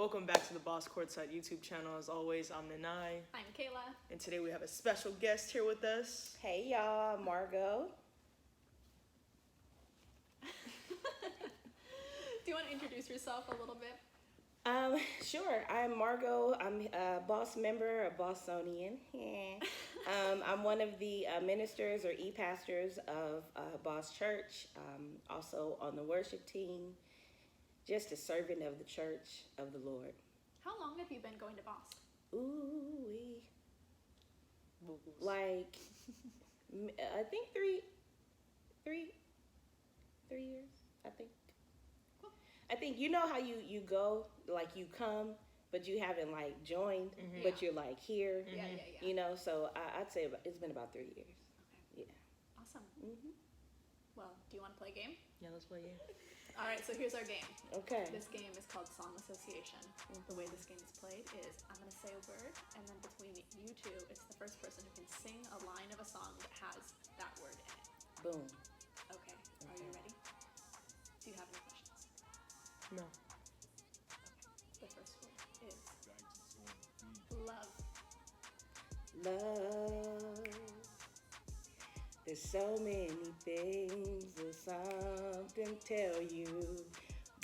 Welcome back to the Boss Courtside YouTube channel. As always, I'm Nanai. I'm Kayla. And today we have a special guest here with us. Hey y'all, Margo. Do you want to introduce yourself a little bit? Sure. I'm Margo. I'm a boss member, a Bostonian. I'm one of the ministers or e-pastors of Boss Church. Also on the worship team. Just a servant of the church of the Lord. How long have you been going to Boss? Ooh, like I think three years. I think. Cool. I think you know how you go, like you come, but you haven't like joined, but you're like here. Yeah. You know, so I'd say it's been about 3 years. Okay. Yeah. Awesome. Well, do you want to play a game? Yeah, let's play it. All right, so here's our game. Okay. This game is called Song Association. The way this game is played is I'm going to say a word, and then between you two, it's the first person who can sing a line of a song that has that word in it. Boom. Okay. Are you ready? Do you have any questions? No. Okay. The first word is love. Love. There's so many things that something tell you,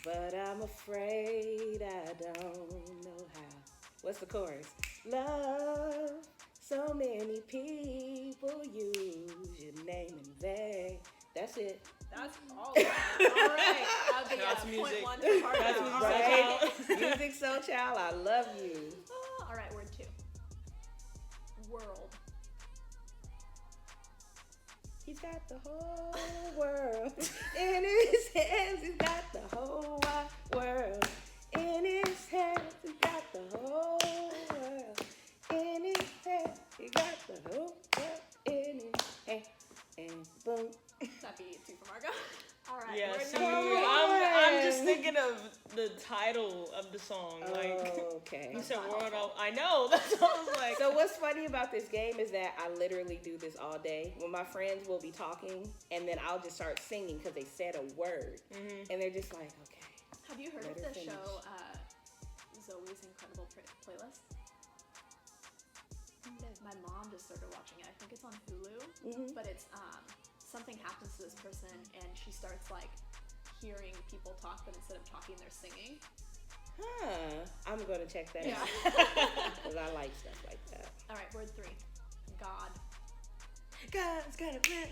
but I'm afraid I don't know how. What's the chorus? Love, so many people use your name in vain. That's it. That's all right. All right. That'll be That's music. 0.1 for Margo. That's All music. right. Music Soul Child, I love you. All right, word 2. World. He's got the whole world in his hands. He's got the whole wide world in his hands. He's got the whole world in his hands. He got the whole world in his hands. And boom. That'd be 2 for Margo. All right. Yeah, word see, number 3. I'm just thinking of the title of the song. Like, Okay. you said world. I know. That's what I was like. So what's funny about this game is that I literally do this all day. When my friends will be talking, and then I'll just start singing because they said a word, and they're just like, okay. Have you heard of Better the finish. show Zoe's Incredible Playlist? My mom just started watching it. I think it's on Hulu, but it's something happens to this person, and she starts like hearing people talk, but instead of talking, they're singing. I'm gonna check that Yeah. out because I like stuff like that. All right, word 3. God. God's got a plan.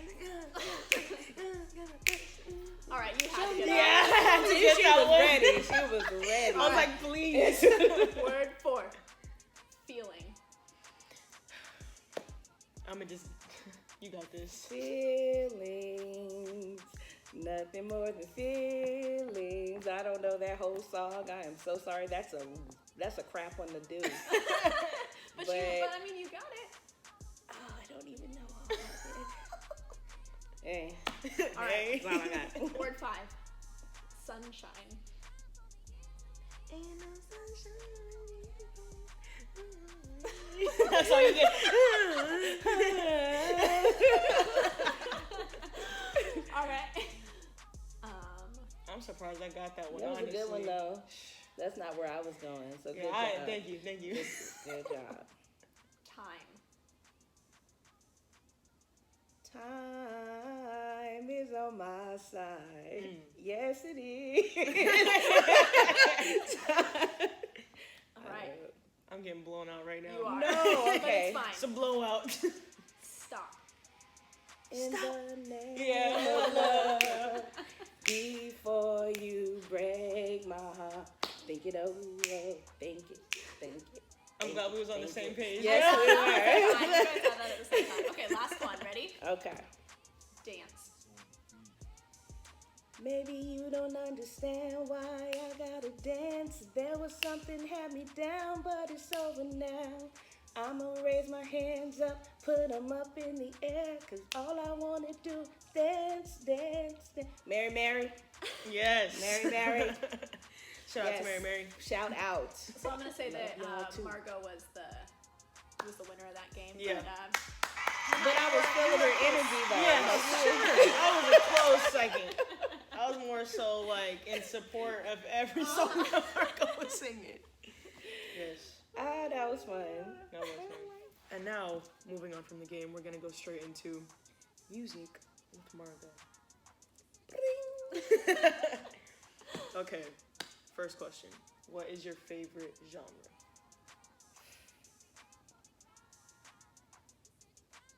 All right, you have to get Yeah. She was ready. She was ready. I was like, please. that. Word 4. Feeling. I'ma just, you got this. Feelings, nothing more than feelings. I don't know that whole song. I am so sorry. That's a crap one to do. But I mean, you got it. Oh, I don't even know all of it. Hey, All right. that's all I got. Word 5. Sunshine. Ain't no sunshine. That's all you get. All right. I'm surprised I got that one. That was honestly. a good one though. That's not where I was going. So good Yeah, job. thank you. Good job. Time. Time is on my side. Yes, it is. All right. I'm getting blown out right now. You are. No, But okay. it's fine. It's a blowout. Stop. In the name Yeah. of love, before you break my heart, think it over, think it. I'm glad we was on the same page. Yes, Fine, we you were. guys had that at the same time. Okay, last one. Ready? Okay. Dance. Maybe you don't understand why I gotta dance. There was something had me down, but it's over now. I'ma raise my hands up, put them up in the air, cause all I wanna do is dance, dance, dance. Mary, Mary. Yes. Mary. Shout out Yes. to Mary. Shout out. So I'm gonna say that Love y'all too. Margo was the winner of that game. Yeah. But I was feeling her energy though. Yes, I was a close second. I was more so like in support of every song that Margo was singing. Yes. Ah, that was fun. That was fun. And now, moving on from the game, we're gonna go straight into music with Margo. Okay, first question. What is your favorite genre?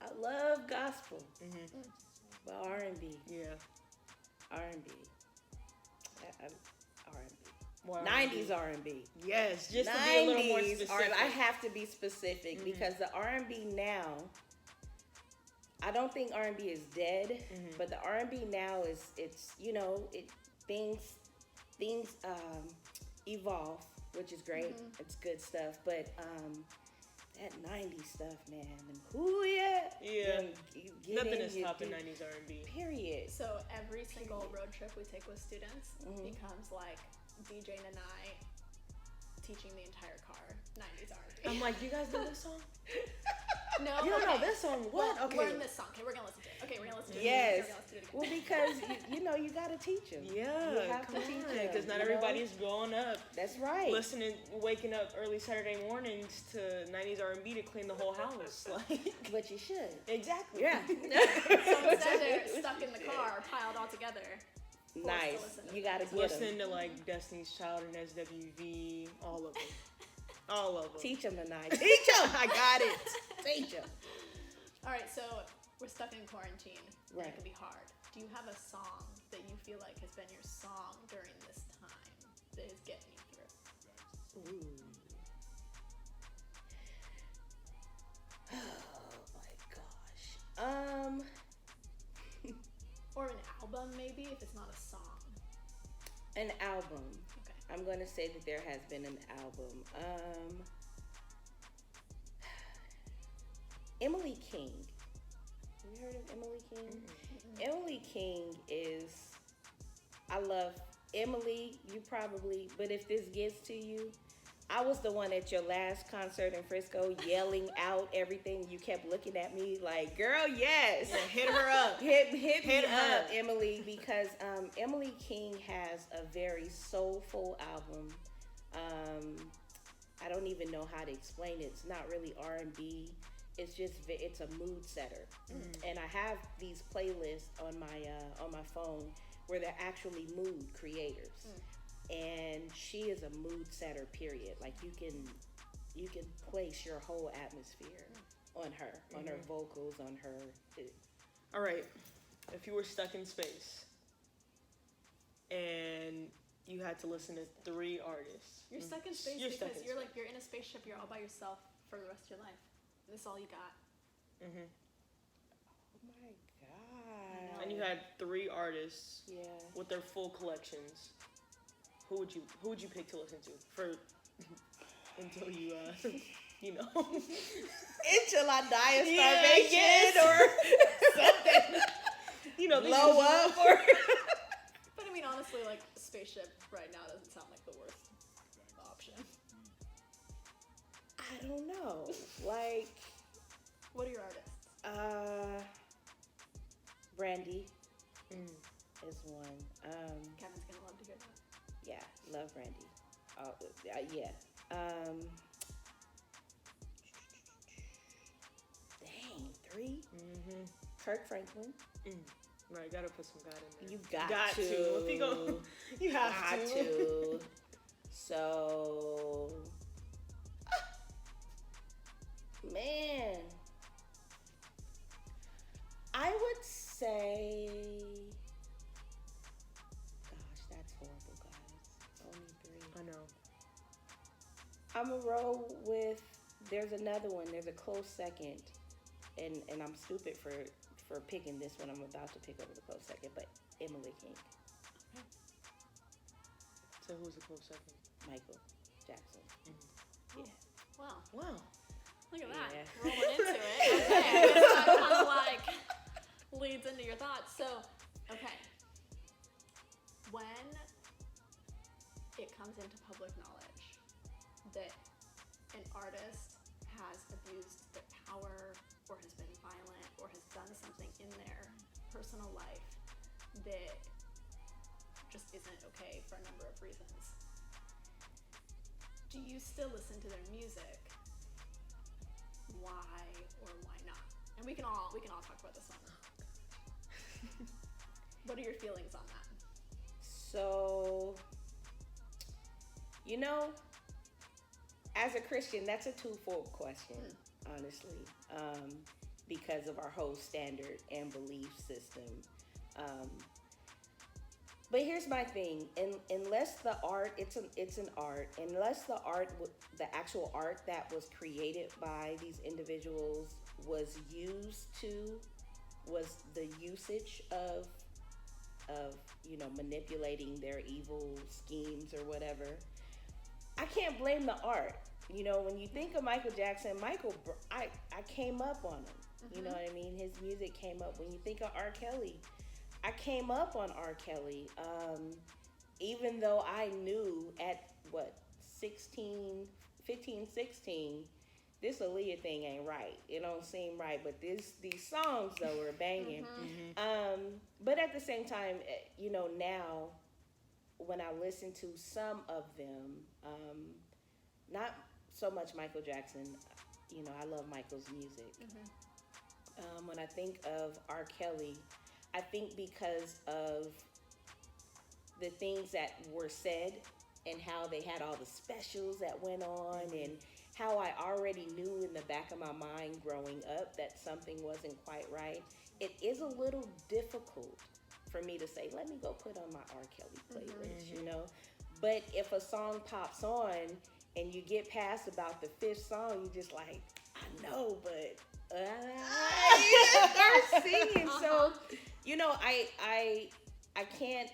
I love gospel, Mm-hmm. but R&B. Yeah. R&B. R&B. Why 90s R&B. Yes, just to be a little more 90s specific. I have to be specific because the R&B now, I don't think R&B is dead, but the R&B now it's things evolve, which is great. It's good stuff, but that 90s stuff, man, Yeah. Nothing is you topping do- 90s R&B. Period. So every single road trip we take with students becomes like DJ Nanai teaching the entire car 90s R&B. I'm like, you guys know this song? No, You don't know okay. this song? What? Well, Okay. learn this song. Okay, we're gonna listen to it. Okay, we're gonna listen to it. Yes. We're gonna listen to it again. Well, because you gotta teach them. Yeah, you have come to teach on, them because not you know? everybody's growing up That's right. waking up early Saturday mornings to 90s R&B to clean the whole house. Like, But you should. exactly. Yeah. So instead they're stuck in the car, piled all together. Nice. to listen to You gotta get Listening them. to like Destiny's Child and SWV, all of them. All of them. Teach them tonight. Teach them. I got it. Teach them. All right, so we're stuck in quarantine. And Right. it can be hard. Do you have a song that you feel like has been your song during this time that is getting you through? Ooh. Oh my gosh. Or an album, maybe, if it's not a song. An album. Okay. I'm gonna say that there has been an album. Emily King. Have you heard of Emily King? Emily King is, I love Emily, you probably, but if this gets to you, I was the one at your last concert in Frisco yelling out everything. You kept looking at me like, girl, yes. Yeah, hit her up. Hit me Hit her up, up. Emily, because Emily King has a very soulful album. I don't even know how to explain it. It's not really R&B. It's just it's a mood setter, and I have these playlists on my phone where they're actually mood creators, and she is a mood setter. Period. Like you can place your whole atmosphere on her, on her vocals, on her. All right. If you were stuck in space and you had to listen to 3 artists. You're stuck in space You're because stuck in you're space. like, you're in a spaceship, you're all by yourself for the rest of your life. This is all you got. Mm-hmm. Oh my god! And you had 3 artists Yeah. with their full collections. Who would you pick to listen to for until you you know Until I die of Yeah, starvation or something. you know Blow up or. But I mean, honestly, like, spaceship right now doesn't sound like the worst option. I don't know. Like, What are your artists? Brandy is one. Kevin's gonna love to hear that. Yeah, love Brandy. Yeah. Dang, 3. Kirk Franklin. Right, gotta put some God in there. You got to. If you go, you have Got to. to. So, man, I would say, gosh, that's horrible, guys. Only 3. I know. I'm gonna roll with. There's another one. There's a close second, and I'm stupid for picking this one. I'm about to pick over the close second, but Emily King, So who's the close second? Michael Jackson. Yeah. Wow. Wow. Look at that. Yeah. Rolling into it. Okay. I guess that kind of like leads into your thoughts. So, okay. When it comes into public knowledge that an artist has abused their power or has been violent or has done something in their personal life that just isn't okay for a number of reasons, do you still listen to their music? Why or why not? And we can all talk about this one. What are your feelings on that? So, as a Christian, that's a twofold question, honestly, because of our whole standard and belief system. But here's my thing: unless the art, it's an art. Unless the actual art that was created by these individuals was the usage of manipulating their evil schemes or whatever, I can't blame the art. When you think of Michael Jackson, I came up on him. Mm-hmm. You know what I mean? His music came up. When you think of R. Kelly, I came up on R. Kelly. Even though I knew at 15, 16, this Aaliyah thing ain't right. It don't seem right. But these songs though are banging. Mm-hmm. But at the same time, now when I listen to some of them, not so much Michael Jackson. I love Michael's music. Mm-hmm. When I think of R. Kelly, I think because of the things that were said and how they had all the specials that went on, and how I already knew in the back of my mind growing up that something wasn't quite right, it is a little difficult for me to say, let me go put on my R. Kelly playlist, mm-hmm. But if a song pops on and you get past about the fifth song, you just like, I know, but you just start singing. So, I can't,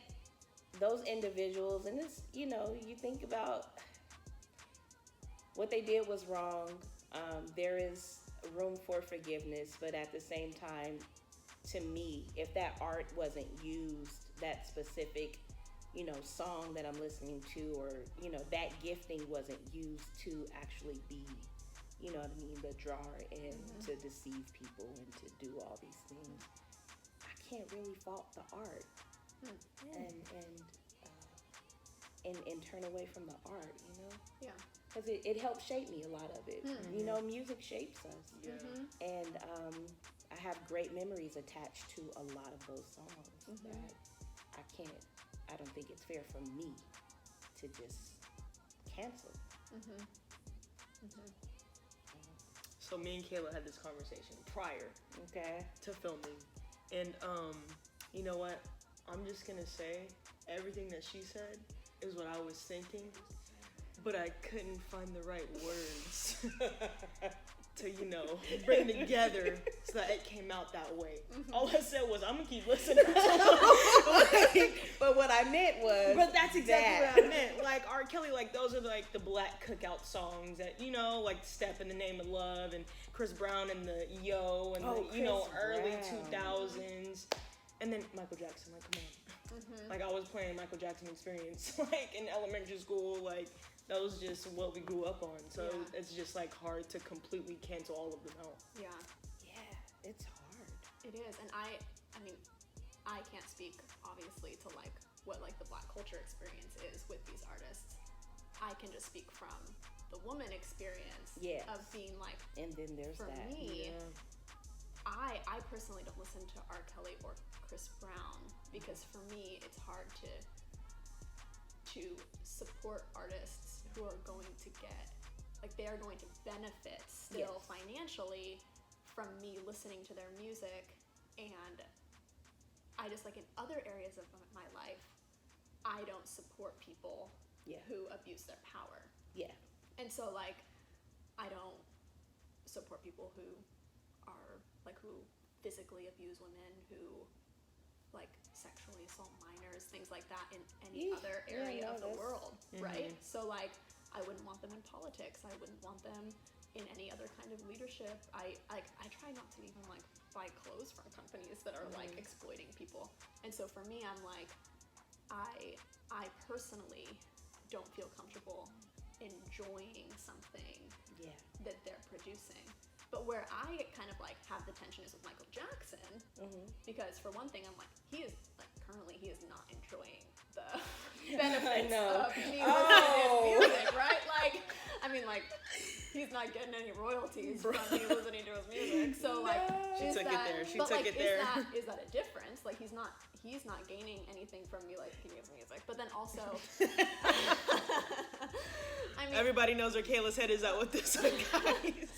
those individuals, and it's, you think about what they did was wrong. There is room for forgiveness, but at the same time, to me, if that art wasn't used, that specific, song that I'm listening to, or, that gifting wasn't used to actually be, the drawer and to deceive people and to do all these things, I can't really fault the art and turn away from the art, Yeah. Because it helped shape me, a lot of it. Mm-hmm. Music shapes us. Yeah. Mm-hmm. And I have great memories attached to a lot of those songs that I don't think it's fair for me to just cancel. Mm-hmm. Mm-hmm. So me and Kayla had this conversation prior to filming. And you know what? I'm just going to say everything that she said is what I was thinking, but I couldn't find the right words to, bring together so that it came out that way. Mm-hmm. All I said was, I'm going to keep listening. But what I meant was... But that's exactly what I meant. Like, R. Kelly, like, those are, like, the black cookout songs that, like Step in the Name of Love, and Chris Brown and the Yo, and early 2000s. And then Michael Jackson, like, come on. Mm-hmm. Like, I was playing Michael Jackson Experience, like, in elementary school, like... That was just what we grew up on. So it's just like hard to completely cancel all of them out. Yeah. Yeah, it's hard. It is. And I mean, I can't speak obviously to like what like the Black culture experience is with these artists. I can just speak from the woman experience of being like, and then there's for that. me, I personally don't listen to R. Kelly or Chris Brown because for me it's hard to support artists who are going to get, like, they are going to benefit still financially from me listening to their music. And I just, like, in other areas of my life, I don't support people who abuse their power. Yeah. And so, like, I don't support people who are, like, who physically abuse women, who, like, sexually assault minors, things like that in any other area of the world, right? So, like, I wouldn't want them in politics. I wouldn't want them in any other kind of leadership. I try not to even, like, buy clothes from companies that are, like, exploiting people. And so for me, I'm like, I personally don't feel comfortable enjoying something that they're producing. But where I kind of like have the tension is with Michael Jackson, because for one thing, I'm like, he is not enjoying the benefits know. of me listening to his music, right? Like, I mean, like, he's not getting any royalties from me listening to his music. So, like, She took it there. She but, took like, it there. Is that a difference? Like, he's not gaining anything from me liking his music. But then also, I mean, everybody knows where Kayla's head is at with this one, guys.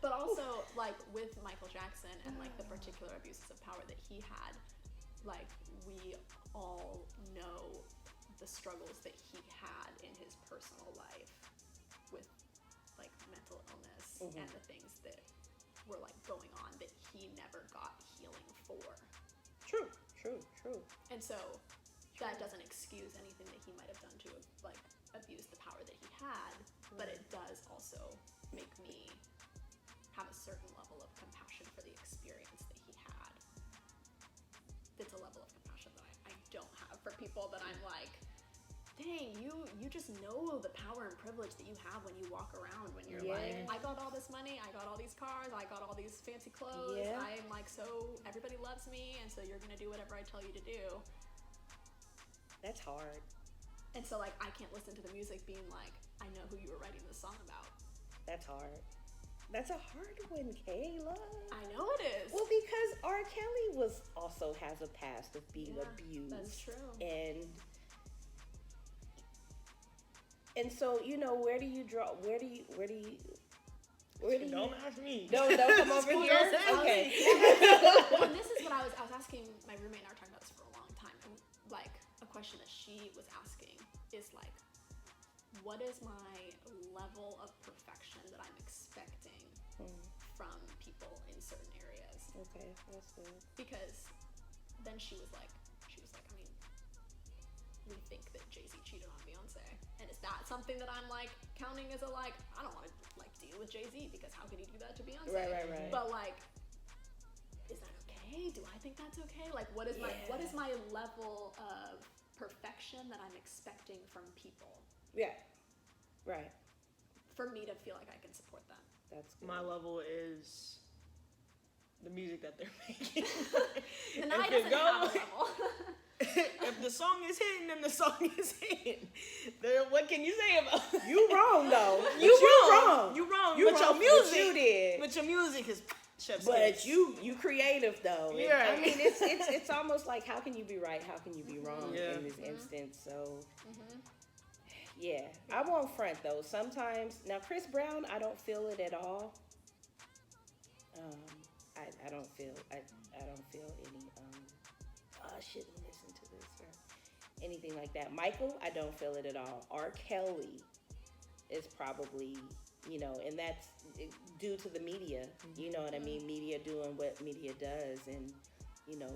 but also, like, with Michael Jackson and, like, the particular abuses of power that he had, like, we all know the struggles that he had in his personal life with, like, mental illness and the things that were, like, going on that he never got healing for. True. And so that doesn't excuse anything that he might have done to, like, abuse the power that he had, but it does also make me have a certain level of compassion for the experience that he had. It's a level of compassion that I don't have for people that I'm like, dang, you just know the power and privilege that you have when you walk around, when you're like, I got all this money, I got all these cars, I got all these fancy clothes, I'm like, so everybody loves me, and so you're gonna do whatever I tell you to do. That's hard. And so, like, I can't listen to the music being like, I know who you were writing this song about. That's hard. That's a hard one, Kayla. I know it is. Well, because R. Kelly also has a past of being abused. That's true. And so, you know, where do you draw? Where do you? Don't ask me. No, don't come over here. Okay. Well, and this is what I was asking my roommate, and I were talking about this for a long time. And, like, a question that she was asking is, like, what is my level of perfection that I'm expecting from people in certain areas? Okay, that's good. Because then she was like, I mean, we think that Jay-Z cheated on Beyonce, and is that something that I'm, like, counting as a, like, I don't want to, like, deal with Jay-Z because how could he do that to Beyonce? Right. But, like, is that okay? Do I think that's okay? Like, what is my level of perfection that I'm expecting from people? Yeah. Right. For me to feel like I can support them. That's good. My level is the music that they're making. Nanai doesn't have a level. If the song is hitting, then the song is hitting. What can you say about it? You wrong though. You wrong. You But wrong your for music. what you did. But your music is chef's But kiss. you creative though. Yeah. I mean, it's almost like, how can you be right? How can you be wrong in this instance? So, yeah, I won't front though. Sometimes now, Chris Brown, I don't feel it at all. I don't feel any. I shouldn't listen to this or anything like that. Michael, I don't feel it at all. R. Kelly is probably, you know, and that's due to the media. You know what I mean? Media doing what media does, and you know,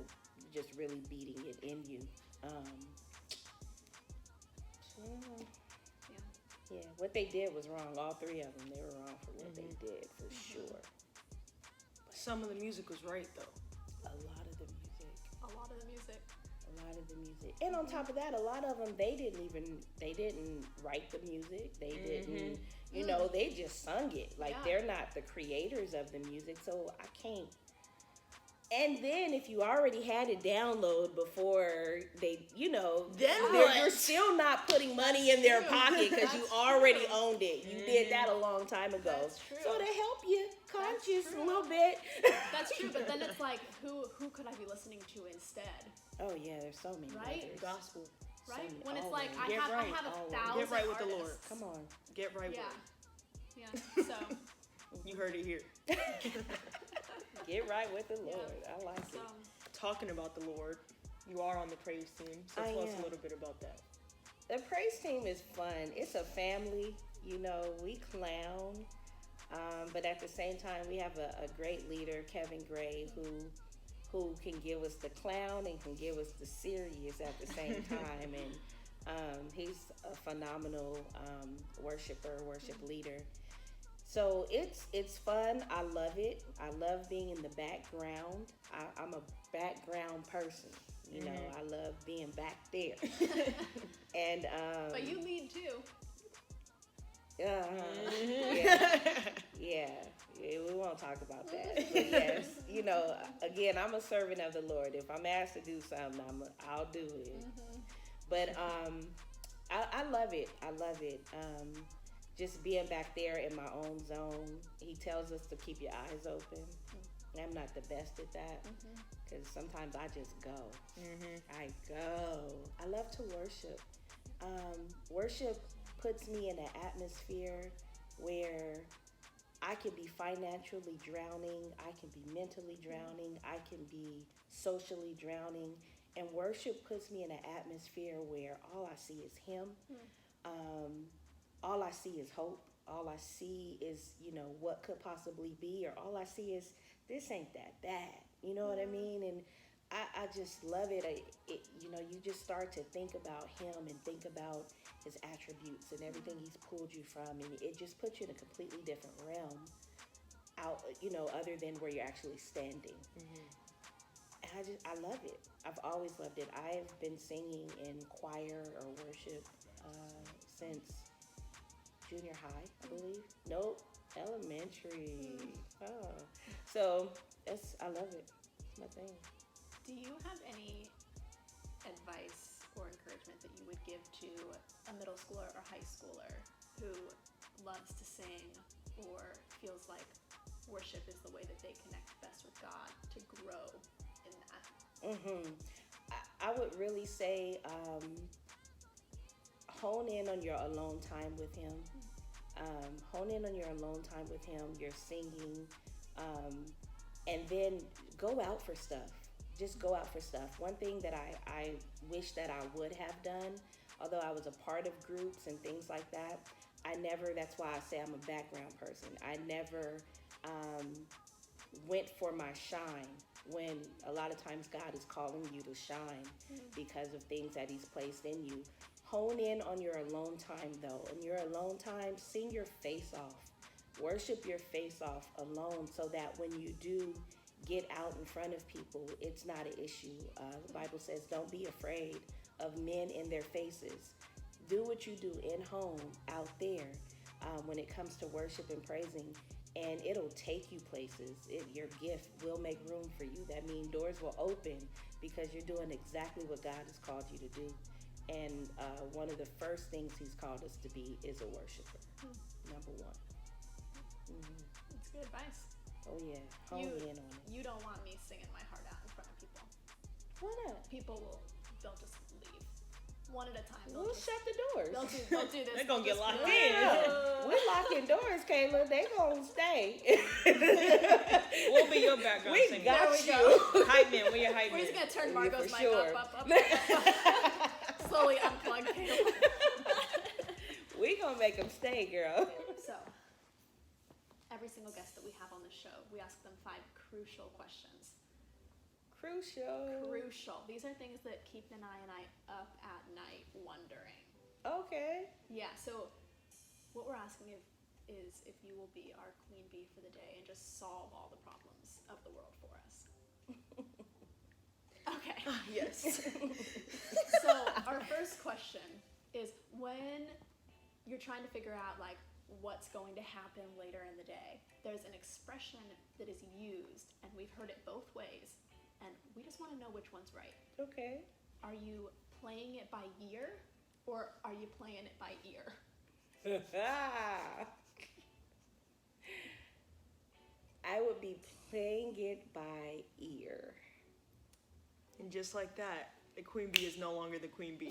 just really beating it in you. Yeah, what they did was wrong. All three of them, they were wrong for what they did, for sure. Some of the music was right though. A lot of the music. And on top of that, a lot of them, they didn't write the music. They didn't, you know, they just sung it. Like, they're not the creators of the music, so I can't. And then if you already had it download before they, you know, you're still not putting money in their pocket because you already owned it. You did that a long time ago. That's true. So to help you conscious a little bit. That's true, but then it's like, who could I be listening to instead? Oh yeah, there's so many. Right? Others. Gospel. Right? So when it's all like, of I them. have 1,000 Get right with the Lord. artists. Come on. Get right with Yeah. So. You heard it here. Get right with the Lord. I like it. Talking about the Lord, you are on the praise team, so tell us a little bit about that. The praise team is fun. It's a family. You know, we clown, but at the same time, we have a great leader, Kevin Gray, who can give us the clown and can give us the serious at the same time. And he's a phenomenal worship leader. So it's fun. I love it. I love being in the background. I'm a background person. You know, I love being back there. And but you lead too. Yeah, we won't talk about that. But yes, you know, again, I'm a servant of the Lord. If I'm asked to do something, I'll do it. But I love it. I love it. Just being back there in my own zone. He tells us to keep your eyes open. I'm not the best at that because sometimes I just go. I go. I love to worship. Worship puts me in an atmosphere where I can be financially drowning, I can be mentally drowning, I can be socially drowning, and worship puts me in an atmosphere where all I see is Him. All I see is hope. All I see is, what could possibly be, or all I see is this ain't that bad. You know what I mean? And I just love it. You just start to think about Him and think about His attributes and everything He's pulled you from, and it just puts you in a completely different realm out, other than where you're actually standing. And I love it. I've always loved it. I've been singing in choir or worship since junior high, I believe. Nope, elementary. So I love it. It's my thing. Do you have any advice or encouragement that you would give to a middle schooler or high schooler who loves to sing or feels like worship is the way that they connect best with God, to grow in that? I would really say hone in on your alone time with Him. Hone in on your alone time with Him, your singing, and then go out for stuff. Just go out for stuff. One thing that I wish that I would have done, although I was a part of groups and things like that, that's why I say I'm a background person. I never went for my shine when a lot of times God is calling you to shine because of things that He's placed in you. Hone in on your alone time, though. In your alone time, sing your face off. Worship your face off alone so that when you do get out in front of people, it's not an issue. The Bible says, don't be afraid of men in their faces. Do what you do in home, out there, when it comes to worship and praising, and it'll take you places. Your gift will make room for you. That means doors will open because you're doing exactly what God has called you to do. And one of the first things He's called us to be is a worshiper. Number one. That's good advice. Oh yeah, hone in on it. You don't want me singing my heart out in front of people. Why not? They'll just leave. One at a time. We'll shut the doors. They'll do this. They're gonna get locked in. Yeah. We're locking doors, Kayla. They gonna stay. We'll be your background singer. We got There we you. Hype man, we're your hype We're man. just gonna turn Margo's mic sure. up. Slowly unplug Kayla. We gonna make them stay, girl. So, every single guest that we have on the show, we ask them 5 crucial questions. Crucial. These are things that keep Nanai and I up at night wondering. Okay. Yeah, so what we're asking is if you will be our queen bee for the day and just solve all the problems of the world for us. Okay. Yes. So our first question is, when you're trying to figure out like what's going to happen later in the day, there's an expression that is used, and we've heard it both ways, and we just want to know which one's right. Okay. Are you playing it by ear, or are you playing it by ear? I would be playing it by ear. And just like that, the queen bee is no longer the queen bee.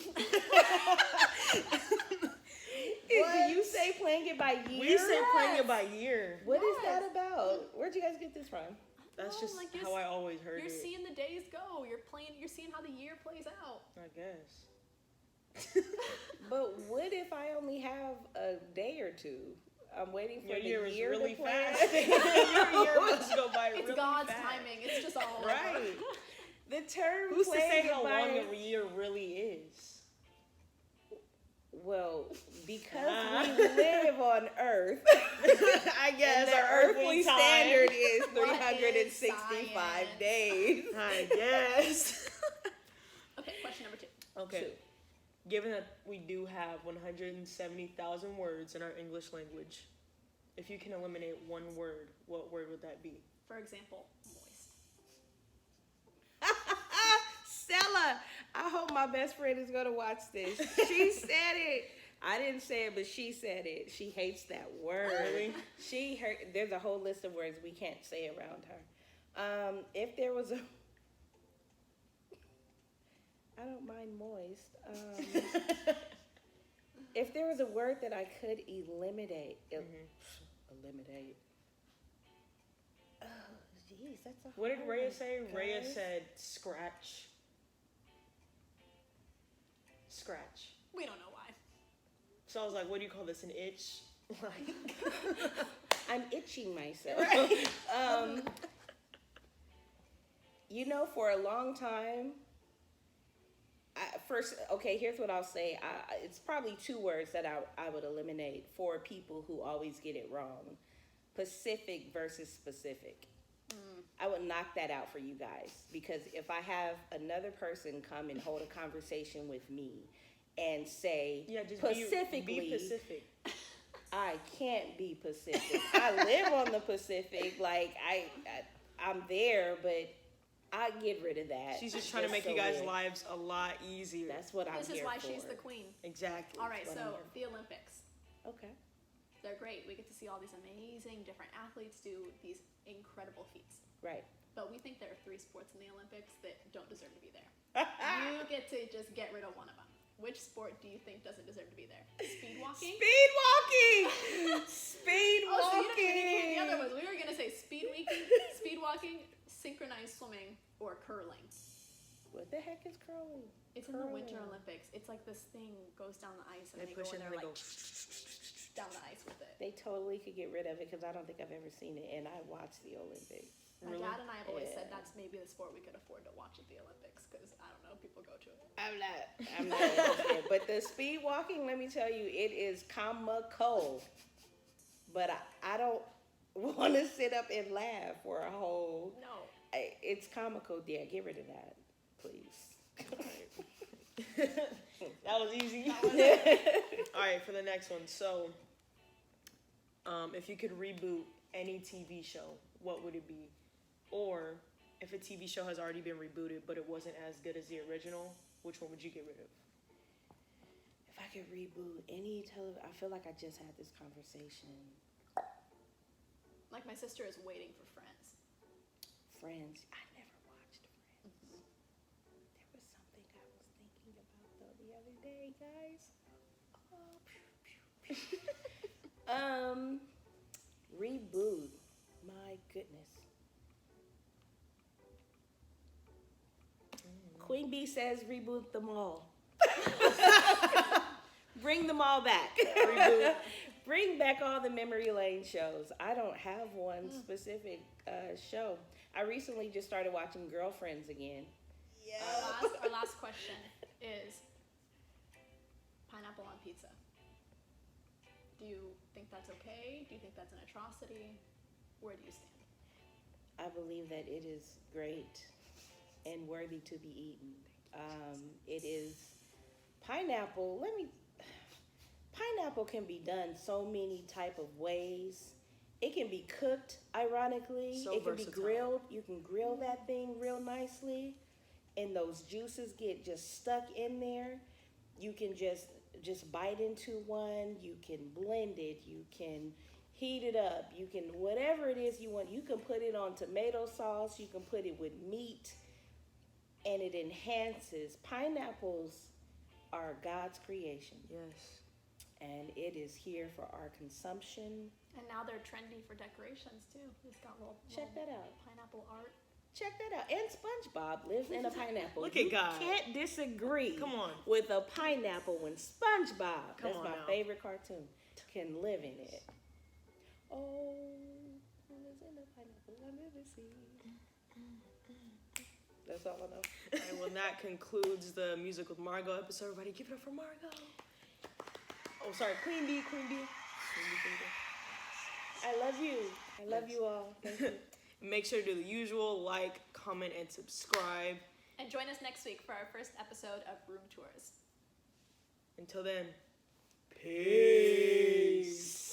Do you say playing it by ear? We say playing it by ear. What is that about? Where'd you guys get this from? That's just like how I always heard You're it. seeing the days go. You're seeing how the year plays out. I guess. But what if I only have a day or two? I'm waiting for Your the year is year really to play. fast. Your year must go by It's really God's fast. timing. It's just all over. Right. The term Who's to playing say it how by... long a year really is? Well, because we live on Earth, I guess and the our earthly time. standard is What is 365 science? days. I guess. Okay, question number 2. Okay. Two. Given that we do have 170,000 words in our English language, if you can eliminate one word, what word would that be? For example, moist. Stella, I hope my best friend is going to watch this. She said it. I didn't say it, but she said it. She hates that word. Really? There's a whole list of words we can't say around her. If there was a... I don't mind moist. If there was a word that I could eliminate... Eliminate. Oh, jeez, that's a What did hard Rhea one, say? guys. Rhea said scratch. Scratch. We don't know why. So I was like, what do you call this, an itch? Like, I'm itching myself. Right. For a long time, here's what I'll say. It's probably two words that I would eliminate for people who always get it wrong. Pacific versus specific. I would knock that out for you guys, because if I have another person come and hold a conversation with me and say, just Pacifically, be Pacific. I can't be Pacific. I live on the Pacific. Like, I'm there, but I get rid of that. She's just trying to make you guys' lives a lot easier. That's what I'm here for. This is why she's the queen. Exactly. All right, so the Olympics. Okay. They're great. We get to see all these amazing different athletes do these incredible feats. Right. But we think there are 3 sports in the Olympics that don't deserve to be there. You get to just get rid of one of them. Which sport do you think doesn't deserve to be there? Speed walking? Speed walking! Speed Oh, so walking! you didn't hear the other ones. We were going to say speed walking, synchronized swimming, or curling. What the heck is curling? It's in the Winter Olympics. It's like this thing goes down the ice and they go in there like down the ice with it. They totally could get rid of it, because I don't think I've ever seen it, and I watch the Olympics. My dad and I have always said that's maybe the sport we could afford to watch at the Olympics, because I don't know, people go to it. I'm not interested. But the speed walking, let me tell you, it is comical. But I don't want to sit up and laugh for a whole... No. It's comical. Yeah, get rid of that, please. That was easy. All right, for the next one. So, if you could reboot any TV show, what would it be? Or if a TV show has already been rebooted, but it wasn't as good as the original, which one would you get rid of? If I could reboot any I feel like I just had this conversation. Like, my sister is waiting for Friends. Friends. I never watched Friends. There was something I was thinking about, though, the other day, guys. Oh, reboot. My goodness. Queen Bee says reboot them all. Bring them all back. Reboot. Bring back all the memory lane shows. I don't have one specific show. I recently just started watching Girlfriends again. Yeah. Our last question is pineapple on pizza. Do you think that's okay? Do you think that's an atrocity? Where do you stand? I believe that it is great and worthy to be eaten. It is pineapple. Pineapple can be done so many type of ways. It can be cooked, ironically. So it can versatile. be grilled. You can grill that thing real nicely, and those juices get just stuck in there. You can just bite into one. You can blend it. You can heat it up. You can, whatever it is you want. You can put it on tomato sauce. You can put it with meat, and it enhances. Pineapples are God's creation. Yes. And it is here for our consumption. And now they're trendy for decorations too. It's got little Check that out. pineapple art. Check that out. And SpongeBob lives in a pineapple. Look at God. You can't disagree. Come on. With a pineapple when SpongeBob, that's my now. favorite cartoon, can live in it. Oh, who lives in a pineapple under the sea? That's all I know. All right, well, that concludes the Music with Margo episode. Everybody give it up for Margo. Oh, sorry, Queen Bee. I love you. I love you all. Thank you. Make sure to do the usual, like, comment, and subscribe. And join us next week for our first episode of Room Tours. Until then, peace.